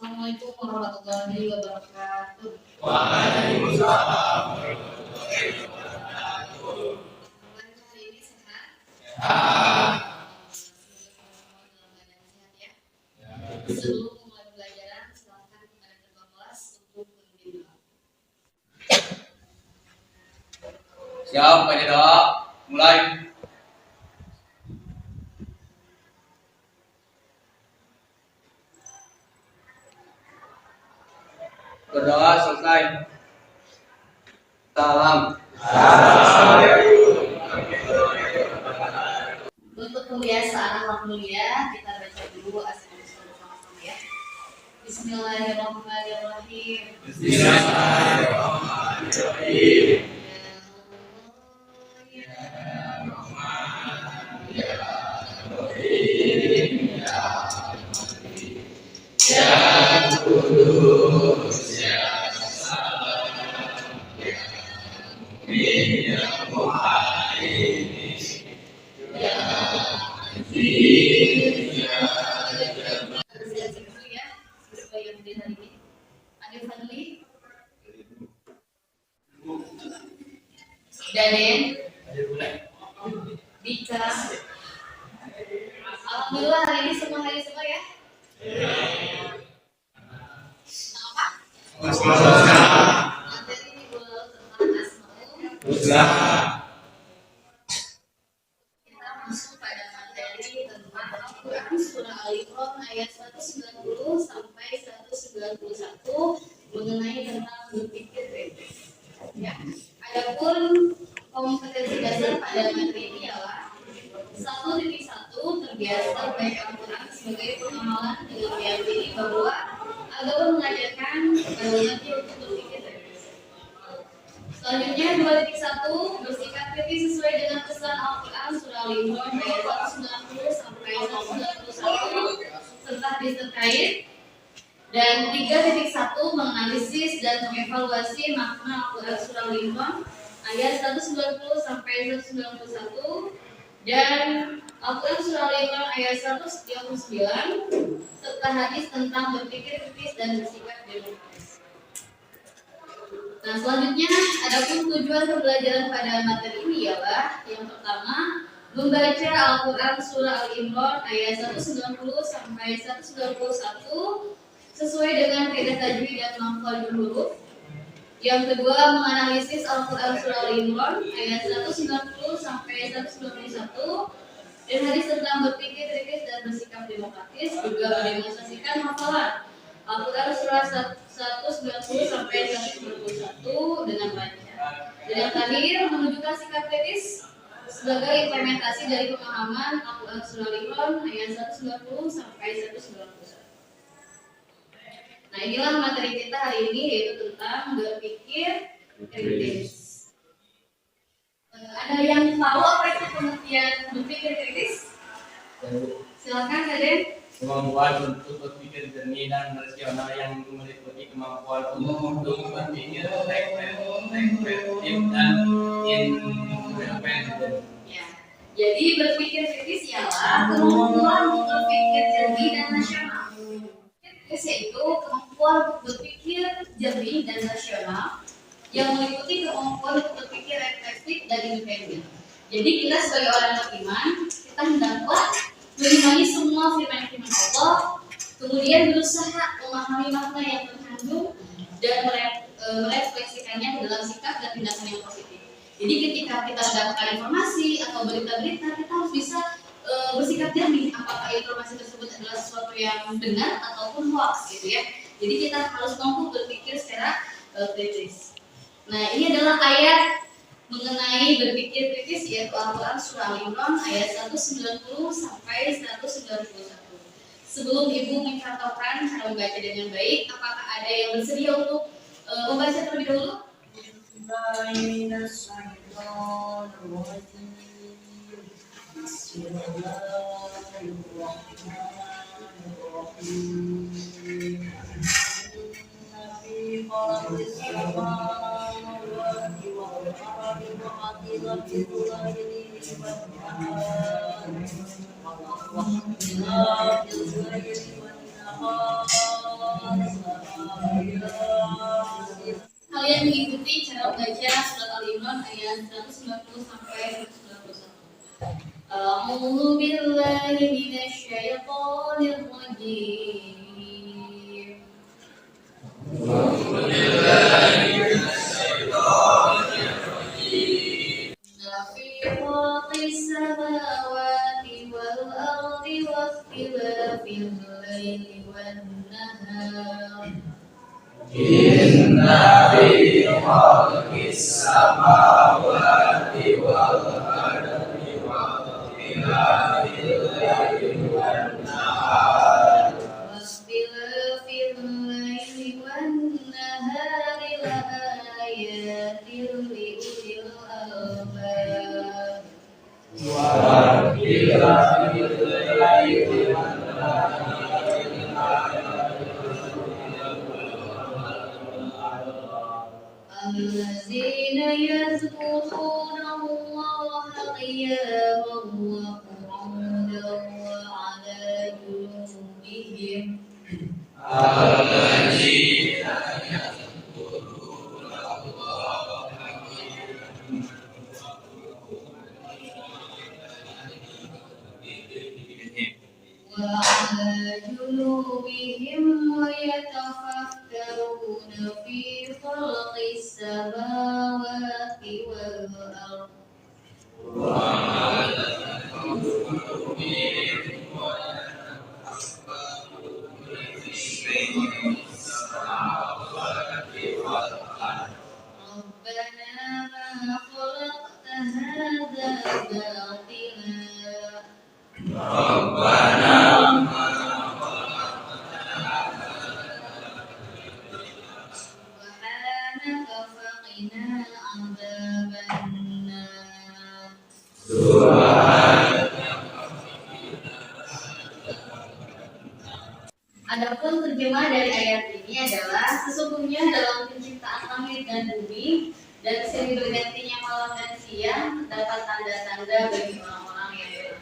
Assalamualaikum warahmatullahi wabarakatuh. Waalaikumsalam warahmatullahi wabarakatuh. Hari ini sehat? Ya. Sebelum memulai pelajaran, silakan kepada ketua kelas untuk memimpin doa. Siap, Pak Doa. Mulai. Berdoa selesai. Salam. Untuk kebiasaan awal mulia, kita baca dulu asal-usul bersama-sama ya. Bismillahirrahmanirrahim. Bismillahirrahmanirrahim. Daden, Dika, alhamdulillah hari ini semua ya. Apa? Materi ini tentang asmaul. Kita masuk pada materi tentang Al-Quran surah Al-Imran ayat 190 sampai 191 mengenai tentang berpikir kritis. Ya. Adapun kompetensi dasar pada materi ini ialah 1.1 terbiasa baik Al-Quran sebagai pengamalan dengan meyakini bahwa agama mengajarkan kepada umatnya untuk berpikir kritis. Selanjutnya 2.1 bersikap kritis sesuai dengan pesan Al-Quran surah Al-Imran ayat 190 sampai 191 serta hadis terkait. Dan 3.1 menganalisis dan mengevaluasi makna Al-Quran surah Al-Imran ayat 190 sampai 191 dan Al-Quran surah Al-Imran ayat 139 serta hadis tentang berpikir kritis dan bersikap demokratis. Nah, selanjutnya adapun tujuan pembelajaran pada materi ini ialah yang pertama membaca Al-Quran surah Al-Imran ayat 190 sampai 191 sesuai dengan kaidah tajwid dan makhrajul huruf. Yang kedua, menganalisis Al-Quran surah Al-Imran ayat 190 sampai 191 dan hadis tentang berpikir kritis dan bersikap demokratis, juga mendemonstrasikan hafalan Al-Quran surah 190 sampai 191 dengan lancar. Dan yang terakhir, menunjukkan sikap kritis sebagai implementasi dari pemahaman Al-Quran surah Al-Imran ayat 190 sampai 191. Nah, inilah materi kita hari ini, yaitu tentang berpikir kritis. Ada yang tahu apa itu pengertian berpikir kritis? Silakan, Raden. Kemampuan untuk berpikir jernih dan rasional yang meliputi kemampuan untuk berpikir reflektif dan independen. Ya. Jadi berpikir kritis ialah kemampuan untuk berpikir jernih dan rasional. Yaitu kemampuan untuk berpikir jernih dan rasional yang meliputi kemampuan untuk berpikir reflektif dan independen. Jadi kita sebagai orang beriman, kita hendaklah mengimani semua firman-firman Allah, kemudian berusaha memahami makna yang terkandung dan merefleksikannya ke dalam sikap dan tindakan yang positif. Jadi ketika kita mendapatkan informasi atau berita-berita, kita harus bisa bersikap jernih apakah informasi tersebut adalah sesuatu yang benar ataupun hoax gitu ya. Jadi kita harus mampu berpikir secara kritis. Nah, ini adalah ayat mengenai berpikir kritis, yaitu Al-Quran surah Al-Imran ayat 190 sampai 191. Sebelum Ibu mencontohkan cara membaca dengan baik, apakah ada yang bersedia untuk membaca terlebih dahulu? Kalian mengikuti cara baca surat Al-Imran ayat 190 sampai 191. A'udzu billahi minasyaitonir rajim. Fi khalqis samawati wal ardi wakhtilafil laili wan nahar. Inna fi khalqis samawati wal ardi wa ikhtilafil laili wan nahar واختلافil laili wan nahari la ayatin li ulil albab. wa ikhtilafil laili wan الذين يذكرون الله قياما وقعودا وعلى جنوبهم ويتفكرون في خلق السماوات والأرض ربنا ما خلقت هذا باطلا سبحانك فقنا عذاب النار. Adapun terjemah dari ayat ini adalah sesungguhnya dalam penciptaan langit dan bumi dan silih bergantinya malam dan siang terdapat tanda-tanda bagi orang-orang yang beriman,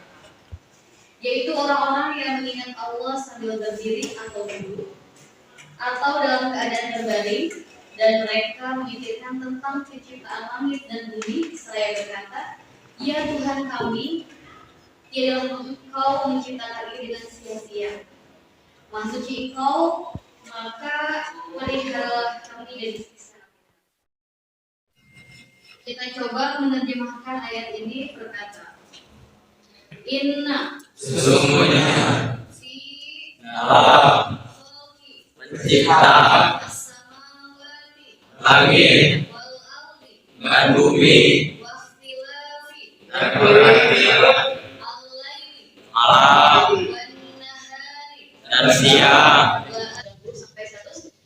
yaitu orang-orang yang mengingat Allah sambil berdiri atau duduk atau dalam keadaan berbaring, dan mereka memikirkan tentang penciptaan langit dan bumi seraya berkata, ya Tuhan kami, tiada Engkau menciptakan ini dengan sia-sia. Maha suci Engkau, maka peliharalah kami dari siksa. Kita coba menerjemahkan ayat ini berkata, Inna Sesungguhnya si dalam penciptaan as-samawati langit wal ardi dan bumi wakhtilafi dan perhatian al-laili malam wan nahari dan siang sampai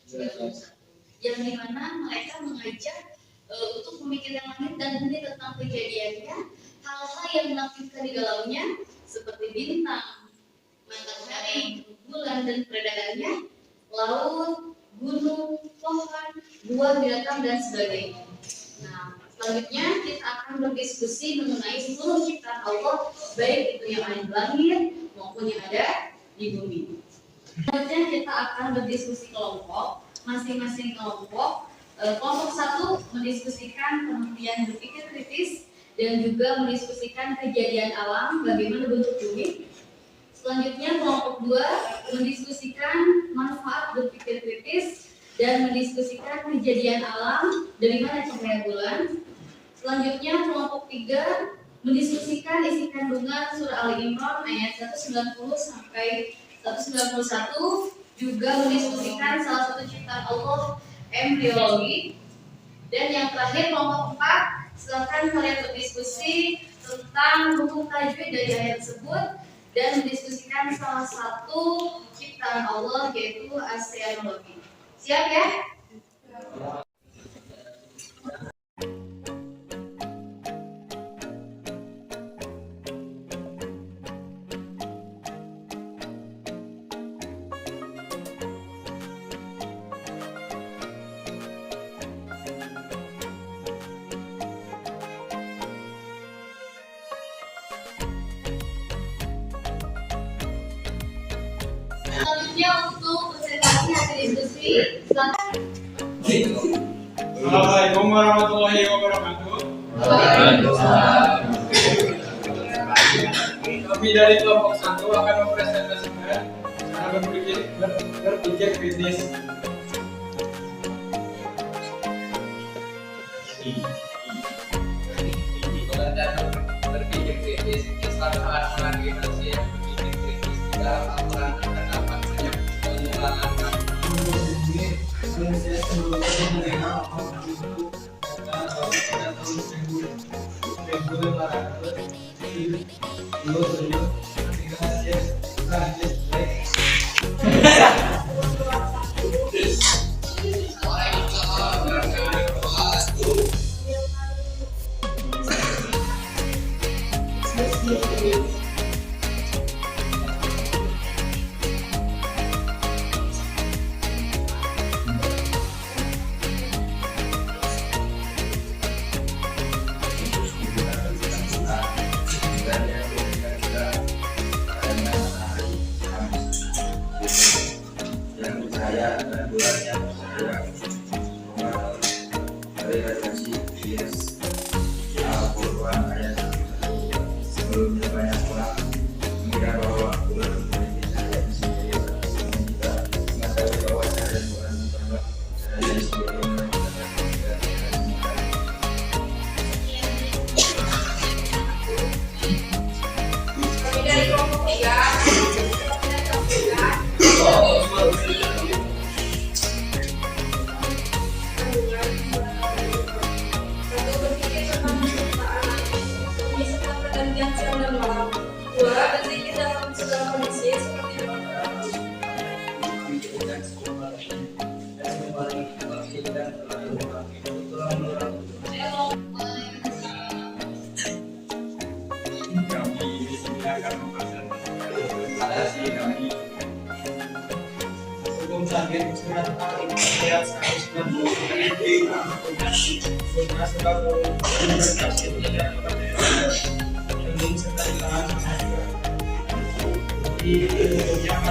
191, yang dimana mereka mengajak untuk memikirkan langit dan bumi tentang kejadiannya, hal-hal yang menakjubkan di dalamnya seperti bintang, matahari, bulan dan peredarannya, laut, gunung, pohon, buah binatang dan sebagainya. Nah, selanjutnya kita akan berdiskusi mengenai seluruh ciptaan Allah, baik itu yang ada di langit maupun yang ada di bumi. Selanjutnya kita akan berdiskusi kelompok, masing-masing kelompok. Kelompok 1 mendiskusikan pengertian berpikir kritis dan juga mendiskusikan kejadian alam, bagaimana bentuk bumi. Selanjutnya kelompok 2 mendiskusikan manfaat berpikir kritis dan mendiskusikan kejadian alam, dari mana cahaya bulan. Selanjutnya kelompok 3 mendiskusikan isi kandungan surah Al-Imran ayat 190 sampai 191, juga mendiskusikan salah satu ciptaan Allah, embriologi. Dan yang terakhir kelompok 4, silakan kalian berdiskusi tentang hukum tajwid dari ayat tersebut dan mendiskusikan salah satu ciptaan Allah, yaitu oseanologi. Siap ya? Selanjutnya untuk presentasi hasil Silakan. Assalamualaikum warahmatullahi wabarakatuh. Kami dari kelompok 1 akan mempresentasikan cara berpikir kritis. Berpikir kritis salah satu generasi yang berpikir kritis dalam aturan terdapat banyak pengulangan sebelumnya banyak orang mengira bahwa bulan memiliki cahaya sendiri kita mengetahui bahwa cahaya bulan berubah cahaya sendiri Kami dari kelompok 3. Pergantian siang dan malam. 2. Berpikir dalam segala kondisi seperti Kami di sini akan mempresentasi kami hukum sakit surat ayat 190 sebab berkasih tidak belum sekali di yang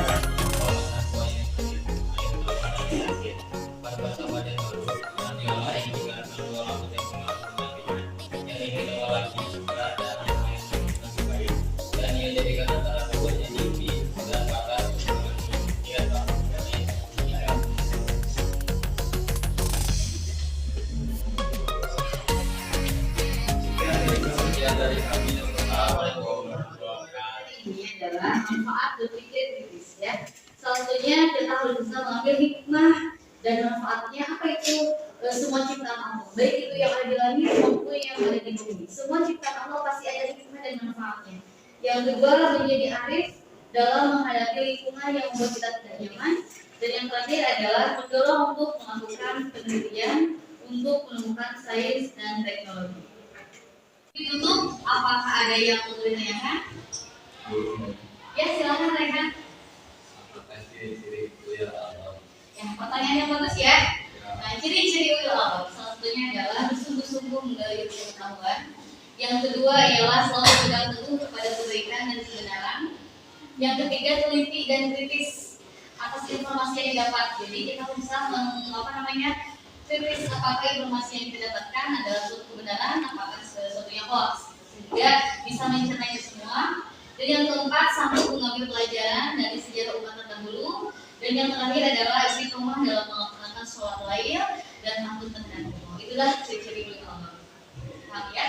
ini adalah manfaat berpikir kritis ya. Salah satunya kita harus bisa mengambil hikmah dan manfaatnya apa itu semua ciptaan Allah. Baik itu yang ada di langit maupun yang ada di bumi. Semua ciptaan Allah pasti ada hikmah dan manfaatnya. Yang kedua menjadi arif dalam menghadapi lingkungan yang membuat kita tidak nyaman. Dan yang terakhir adalah mendorong untuk melakukan penelitian untuk menemukan sains dan teknologi. Ditutup, apakah ada yang mau ditanyakan? Ya silakan Rehan. Ya, pertanyaan yang bagus ya. Nah, ciri-ciri ulil albab salah satunya adalah bersungguh-sungguh menggali pengetahuan. Yang kedua ialah selalu pegang teguh kepada kebaikan dan kebenaran. Yang ketiga teliti dan kritis atas informasi yang didapat. Jadi kita bisa kritis apakah informasi yang kita dapatkan adalah suatu kebenaran, apakah sesuatu yang hoax. Sehingga bisa mencerna itu semua. Dan yang keempat, sanggup mengambil pelajaran dari sejarah umat terdahulu. Dan yang terakhir adalah istiqomah dalam melaksanakan sholat lail dan takut terhadap Allah. Itulah ciri-ciri ulil albab. Paham ya?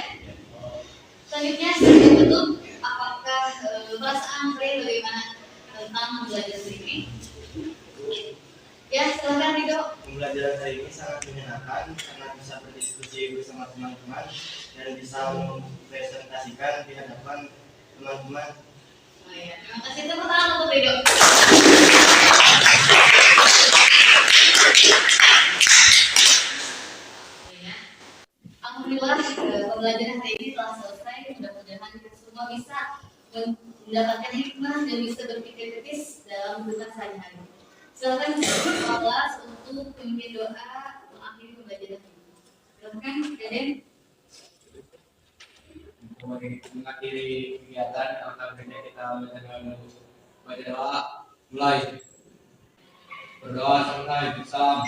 Selanjutnya saya tutup. Apakah perasaan kalian bagaimana tentang belajar ini? Ya, silakan Rido. Pembelajaran hari ini sangat menyenangkan karena bisa berdiskusi bersama teman-teman dan bisa mempresentasikan di hadapan teman-teman. Oh ya, terima kasih. Tepuk tangan untuk Rido. Ya. Alhamdulillah pembelajaran hari ini telah selesai. Mudah-mudahan kita semua bisa mendapatkan hikmah dan bisa berpikir kritis dalam kehidupan sehari-hari. Silakan kelas untuk pimpin doa mengakhiri pembelajaran ini. Silakan, Deden. Mengakhiri kegiatan akan kita baca doa mulai. Berdoa sampai bisa